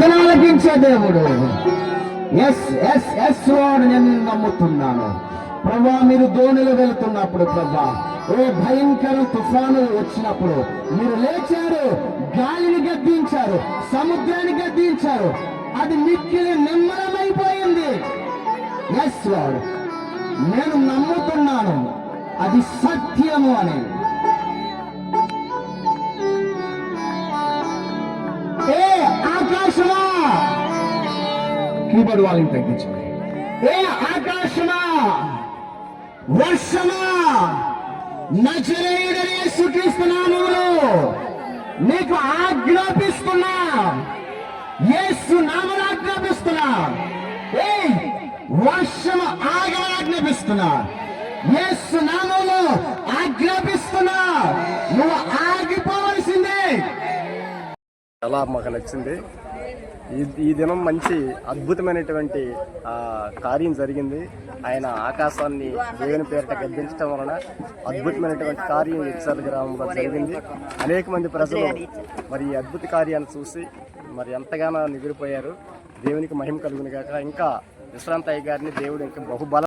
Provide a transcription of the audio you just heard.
ప్రార్థన ఆలకించే దేవుడు. Yes yes yes వాడు నేను నమ్ముతున్నాను. ప్రభా, మీరు దోణిలో వెళుతున్నప్పుడు ప్రభా, ఓ భయంకర తుఫాను వచ్చినప్పుడు మీరు లేచారు, గాలిని గద్దించారు, సముద్రాన్ని గద్దించారు, అది మిక్కిలి నిమ్మలమైపోయింది. ఎస్ లార్డ్, నేను నమ్ముతున్నాను అది సత్యము అని. ఏ ఆకాశమా, కీబోర్డ్ వాళ్ళని తగ్గించండి. ఏ ఆకాశమా, వర్షమా, నజరేయుడైన యేసుక్రీస్తు నామములో నీకు ఆజ్ఞాపిస్తున్నా, యేసు నామములో ఆజ్ఞాపిస్తున్నా. ఏ వర్షము ఆగమని ఆజ్ఞాపిస్తున్నా, యేసు నామములో ఆజ్ఞాపిస్తున్నా, నువ్వు ఆగిపోవలసిందే. చాలా మాకు నచ్చింది. ఈ దినం మంచి అద్భుతమైనటువంటి కార్యం జరిగింది. ఆయన ఆకాశాన్ని దేవుని పేరిట గద్దించడం వలన అద్భుతమైనటువంటి కార్యం ఎక్సల్ గ్రామంలో జరిగింది. అనేక మంది ప్రజలు మరి ఈ అద్భుత కార్యాన్ని చూసి మరి ఎంతగానో నిగిరిపోయారు. దేవునికి మహిమ కలుగును గాక. ఇంకా విశ్రాంతయ్య గారిని దేవుడు ఇంకా బహుబల